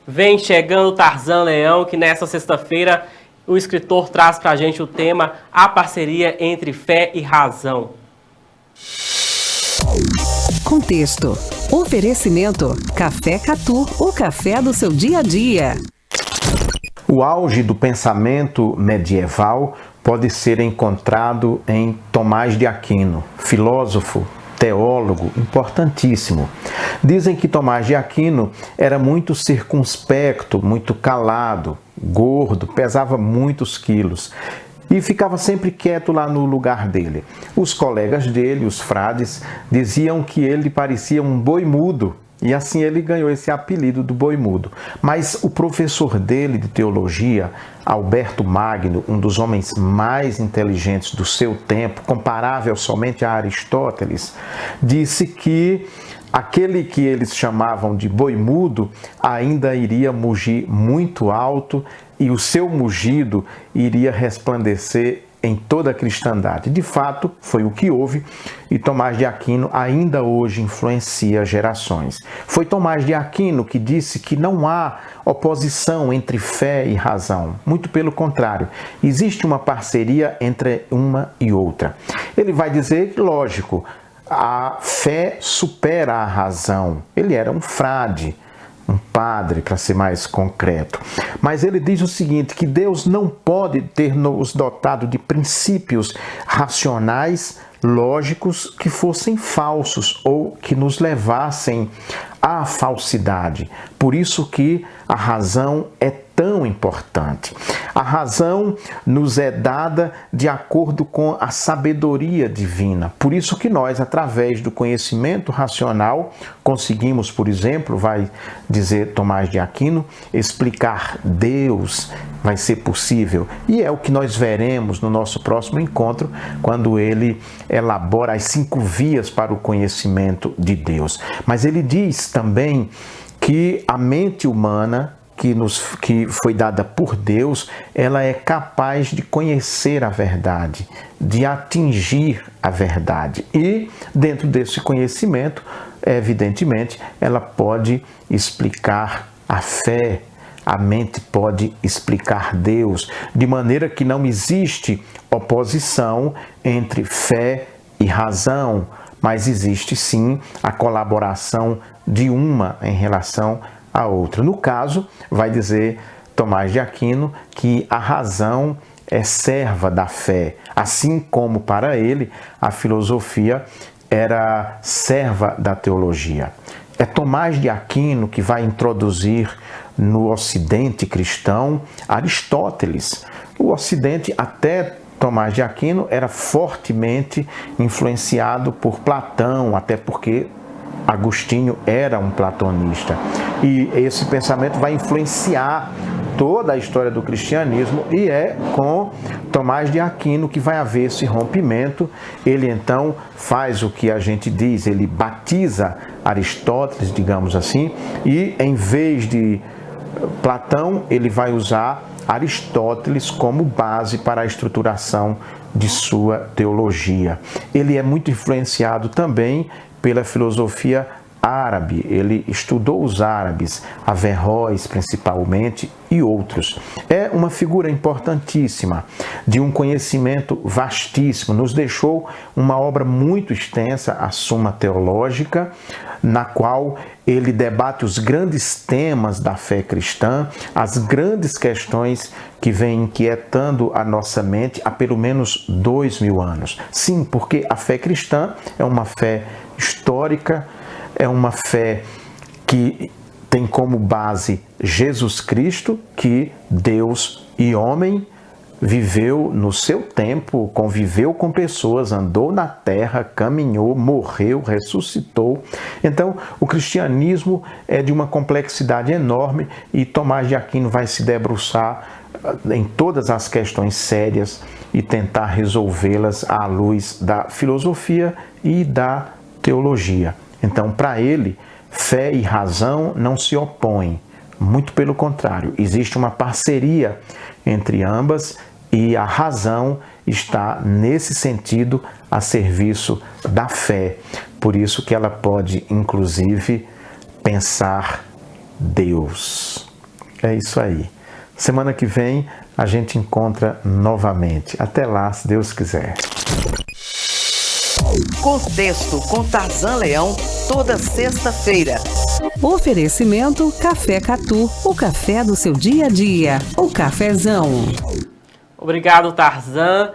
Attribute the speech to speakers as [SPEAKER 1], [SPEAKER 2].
[SPEAKER 1] Vem chegando Tarzan Leão, que nessa sexta-feira o escritor traz pra gente o tema A Parceria entre Fé e Razão.
[SPEAKER 2] Contexto. Oferecimento. Café Catu, o café do seu dia a dia.
[SPEAKER 3] O auge do pensamento medieval pode ser encontrado em Tomás de Aquino, filósofo, teólogo importantíssimo. Dizem que Tomás de Aquino era muito circunspecto, muito calado, gordo, pesava muitos quilos e ficava sempre quieto lá no lugar dele. Os colegas dele, os frades, diziam que ele parecia um boi mudo. E assim ele ganhou esse apelido do boi mudo. Mas o professor dele de teologia, Alberto Magno, um dos homens mais inteligentes do seu tempo, comparável somente a Aristóteles, disse que aquele que eles chamavam de boi mudo ainda iria mugir muito alto e o seu mugido iria resplandecer em toda a cristandade. De fato, foi o que houve e Tomás de Aquino ainda hoje influencia gerações. Foi Tomás de Aquino que disse que não há oposição entre fé e razão. Muito pelo contrário, existe uma parceria entre uma e outra. Ele vai dizer, lógico, a fé supera a razão. Ele era um frade, um padre, para ser mais concreto. Mas ele diz o seguinte, que Deus não pode ter nos dotado de princípios racionais, lógicos, que fossem falsos ou que nos levassem à falsidade. Por isso que a razão é tão importante. A razão nos é dada de acordo com a sabedoria divina. Por isso que nós, através do conhecimento racional, conseguimos, por exemplo, vai dizer Tomás de Aquino, explicar Deus, vai ser possível. E é o que nós veremos no nosso próximo encontro, quando ele elabora as 5 vias para o conhecimento de Deus. Mas ele diz também que a mente humana, que foi dada por Deus, ela é capaz de conhecer a verdade, de atingir a verdade. E, dentro desse conhecimento, evidentemente, ela pode explicar a fé, a mente pode explicar Deus, de maneira que não existe oposição entre fé e razão, mas existe sim a colaboração de uma em relação a outra. No caso, vai dizer Tomás de Aquino que a razão é serva da fé, assim como para ele a filosofia era serva da teologia. É Tomás de Aquino que vai introduzir no Ocidente cristão Aristóteles. O Ocidente, até Tomás de Aquino, era fortemente influenciado por Platão, até porque Agostinho era um platonista. E esse pensamento vai influenciar toda a história do cristianismo e é com Tomás de Aquino que vai haver esse rompimento. Ele então faz o que a gente diz, ele batiza Aristóteles, digamos assim, e em vez de Platão, ele vai usar Aristóteles como base para a estruturação de sua teologia. Ele é muito influenciado também pela filosofia árabe. Ele estudou os árabes, Averroes principalmente e outros. É uma figura importantíssima, de um conhecimento vastíssimo. Nos deixou uma obra muito extensa, a Suma Teológica, na qual ele debate os grandes temas da fé cristã, as grandes questões que vêm inquietando a nossa mente há pelo menos 2000 anos. Sim, porque a fé cristã é uma fé histórica, é uma fé que tem como base Jesus Cristo, que Deus e homem viveu no seu tempo, conviveu com pessoas, andou na terra, caminhou, morreu, ressuscitou. Então, o cristianismo é de uma complexidade enorme e Tomás de Aquino vai se debruçar em todas as questões sérias e tentar resolvê-las à luz da filosofia e da teologia. Então, para ele, fé e razão não se opõem, muito pelo contrário, existe uma parceria entre ambas e a razão está, nesse sentido, a serviço da fé. Por isso que ela pode, inclusive, pensar Deus. É isso aí. Semana que vem a gente encontra novamente. Até lá, se Deus quiser.
[SPEAKER 4] Contexto com Tarzan Leão, toda sexta-feira.
[SPEAKER 2] Oferecimento Café Catu, o café do seu dia a dia. O cafezão.
[SPEAKER 1] Obrigado, Tarzan.